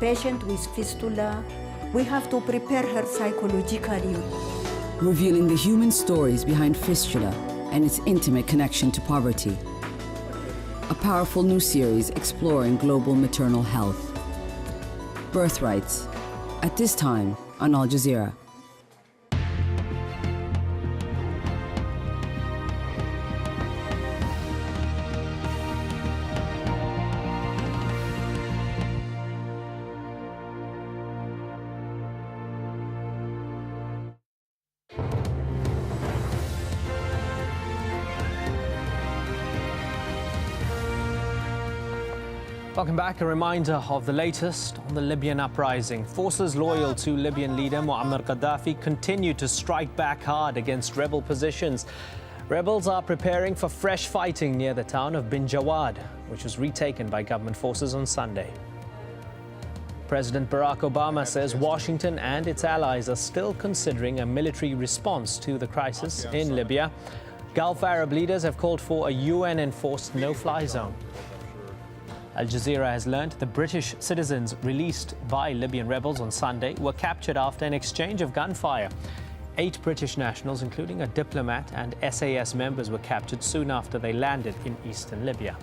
patient with fistula, we have to prepare her psychologically. Revealing the human stories behind fistula and its intimate connection to poverty. A powerful new series exploring global maternal health. Birthrights, at this time on AlJazeera. Welcome back. A reminder of the latest on the Libyan uprising. Forces loyal to Libyan leader Muammar Gaddafi continue to strike back hard against rebel positions. Rebels are preparing for fresh fighting near the town of Bin Jawad, which was retaken by government forces on Sunday. President Barack Obama says Washington and its allies are still considering a military response to the crisis in Libya. Gulf Arab leaders have called for a UN-enforced no-fly zone. AlJazeera has learned the British citizens released by Libyan rebels on Sunday were captured after an exchange of gunfire. 8 British nationals, including a diplomat and SAS members, were captured soon after they landed in eastern Libya.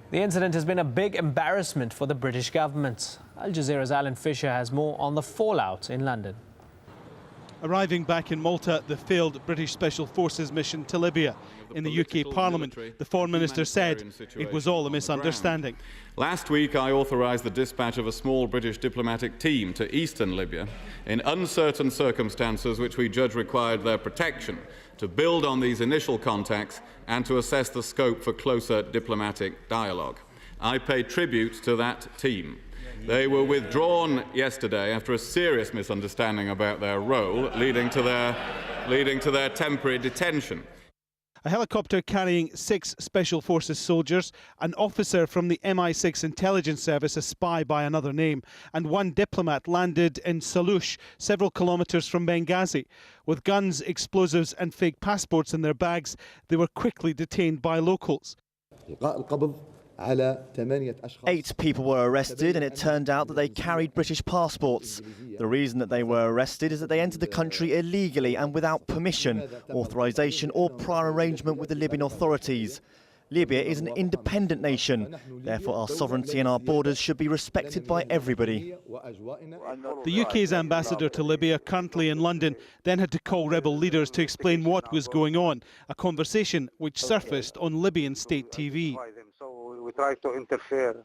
The incident has been a big embarrassment for the British government. AlJazeera's Alan Fisher has more on the fallout in London. Arriving back in Malta, the failed British Special Forces mission to Libya. In the UK Parliament, the Foreign Minister said it was all a misunderstanding. Last week, I authorised the dispatch of a small British diplomatic team to eastern Libya in uncertain circumstances which we judge required their protection, to build on these initial contacts and to assess the scope for closer diplomatic dialogue. I pay tribute to that team. They were withdrawn yesterday after a serious misunderstanding about their role, leading to their temporary detention. A helicopter carrying 6 Special Forces soldiers, an officer from the MI6 intelligence service, a spy by another name, and 1 diplomat landed in Salouche, several kilometres from Benghazi. With guns, explosives and fake passports in their bags, they were quickly detained by locals. 8 people were arrested, and it turned out that they carried British passports. The reason that they were arrested is that they entered the country illegally and without permission, authorisation or prior arrangement with the Libyan authorities. Libya is an independent nation. Therefore, our sovereignty and our borders should be respected by everybody. The UK's ambassador to Libya, currently in London, then had to call rebel leaders to explain what was going on, a conversation which surfaced on Libyan state TV. We try to interfere,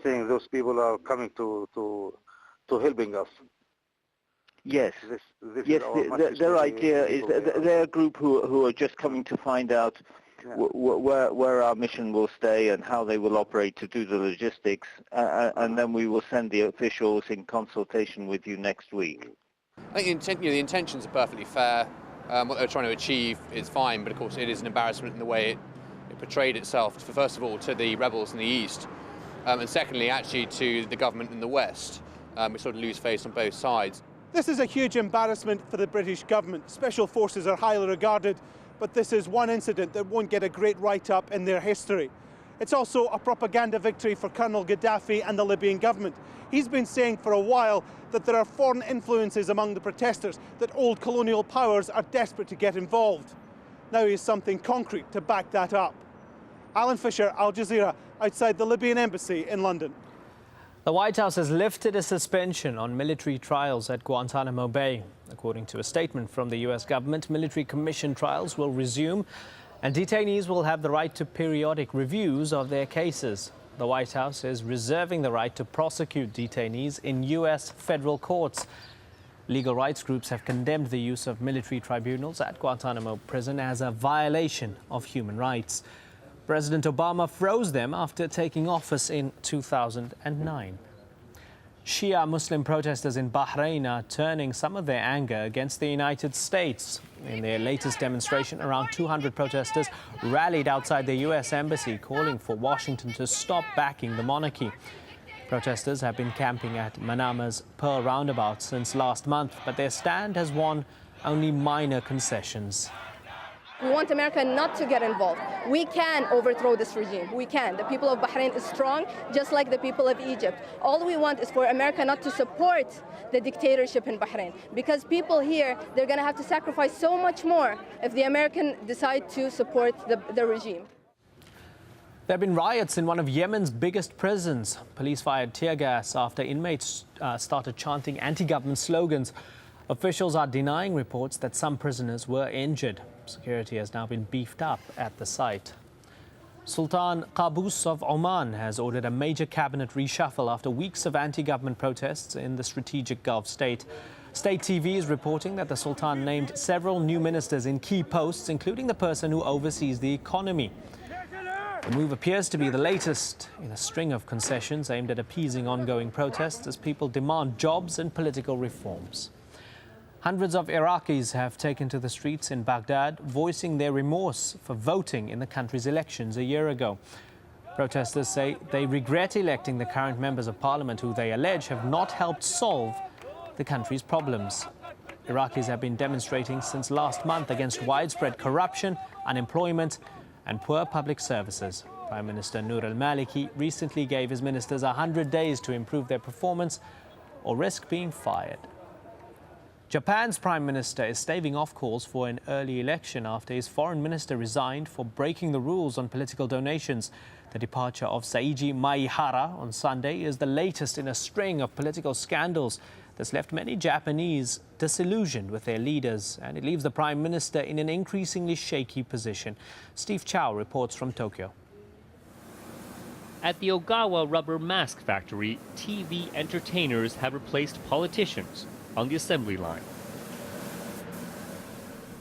saying those people are coming to helping us. Yes, Yes. Their idea is that they're a group who are just coming to find out where our mission will stay and how they will operate to do the logistics, and then we will send the officials in consultation with you next week. I think the intentions are perfectly fair. What they're trying to achieve is fine, but of course it is an embarrassment in the way it portrayed itself, first of all, to the rebels in the east, and secondly, actually, to the government in the west. We sort of lose face on both sides. This is a huge embarrassment for the British government. Special forces are highly regarded, but this is one incident that won't get a great write-up in their history. It's also a propaganda victory for Colonel Gaddafi and the Libyan government. He's been saying for a while that there are foreign influences among the protesters, that old colonial powers are desperate to get involved. Now he has something concrete to back that up. Alan Fisher, AlJazeera, outside the Libyan embassy in London. The White House has lifted a suspension on military trials at Guantanamo Bay. According to a statement from the U.S. government, military commission trials will resume and detainees will have the right to periodic reviews of their cases. The White House is reserving the right to prosecute detainees in U.S. federal courts. Legal rights groups have condemned the use of military tribunals at Guantanamo prison as a violation of human rights. President Obama froze them after taking office in 2009. Shia Muslim protesters in Bahrain are turning some of their anger against the United States. In their latest demonstration, around 200 protesters rallied outside the U.S. embassy, calling for Washington to stop backing the monarchy. Protesters have been camping at Manama's Pearl Roundabout since last month, but their stand has won only minor concessions. We want America not to get involved. We can overthrow this regime. We can. The people of Bahrain is strong, just like the people of Egypt. All we want is for America not to support the dictatorship in Bahrain, because people here, they're going to have to sacrifice so much more if the Americans decide to support the regime. There have been riots in one of Yemen's biggest prisons. Police fired tear gas after inmates started chanting anti-government slogans. Officials are denying reports that some prisoners were injured. Security has now been beefed up at the site. Sultan Qaboos of Oman has ordered a major cabinet reshuffle after weeks of anti-government protests in the strategic Gulf state. State TV is reporting that the Sultan named several new ministers in key posts, including the person who oversees the economy. The move appears to be the latest in a string of concessions aimed at appeasing ongoing protests as people demand jobs and political reforms. Hundreds of Iraqis have taken to the streets in Baghdad, voicing their remorse for voting in the country's elections a year ago. Protesters say they regret electing the current members of parliament who they allege have not helped solve the country's problems. Iraqis have been demonstrating since last month against widespread corruption, unemployment and poor public services. Prime Minister Noor al-Maliki recently gave his ministers 100 days to improve their performance or risk being fired. Japan's Prime Minister is staving off calls for an early election after his foreign minister resigned for breaking the rules on political donations. The departure of Seiji Maehara on Sunday is the latest in a string of political scandals that's left many Japanese disillusioned with their leaders, and it leaves the Prime Minister in an increasingly shaky position. Steve Chow reports from Tokyo. At the Ogawa rubber mask factory, TV entertainers have replaced politicians on the assembly line.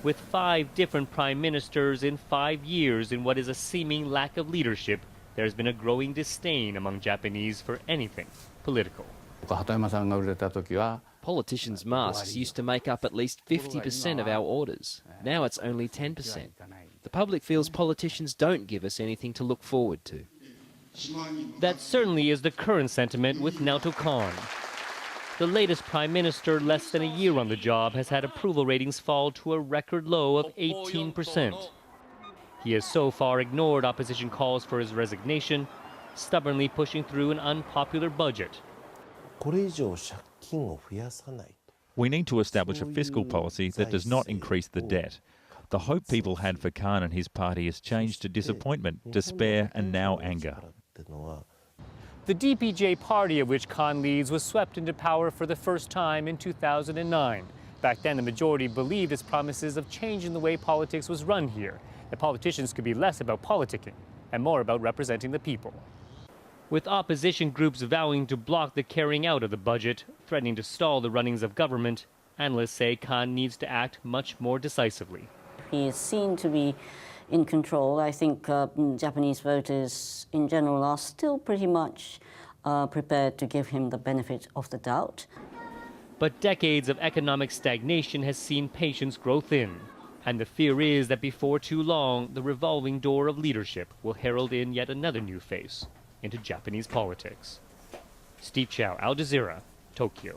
With 5 different prime ministers in 5 years in what is a seeming lack of leadership, there's been a growing disdain among Japanese for anything political. Politicians' masks used to make up at least 50% of our orders. Now it's only 10%. The public feels politicians don't give us anything to look forward to. That certainly is the current sentiment with Naoto Kan. The latest prime minister, less than a year on the job, has had approval ratings fall to a record low of 18%. He has so far ignored opposition calls for his resignation, stubbornly pushing through an unpopular budget. We need to establish a fiscal policy that does not increase the debt. The hope people had for Khan and his party has changed to disappointment, despair and now anger. The DPJ party of which Khan leads was swept into power for the first time in 2009. Back then, the majority believed its promises of changing the way politics was run here, that politicians could be less about politicking and more about representing the people. With opposition groups vowing to block the carrying out of the budget, threatening to stall the runnings of government, analysts say Khan needs to act much more decisively. He is seen to be in control. I think Japanese voters in general are still pretty much prepared to give him the benefit of the doubt. But decades of economic stagnation has seen patience grow thin. And the fear is that before too long, the revolving door of leadership will herald in yet another new face into Japanese politics. Steve Chow, AlJazeera, Tokyo.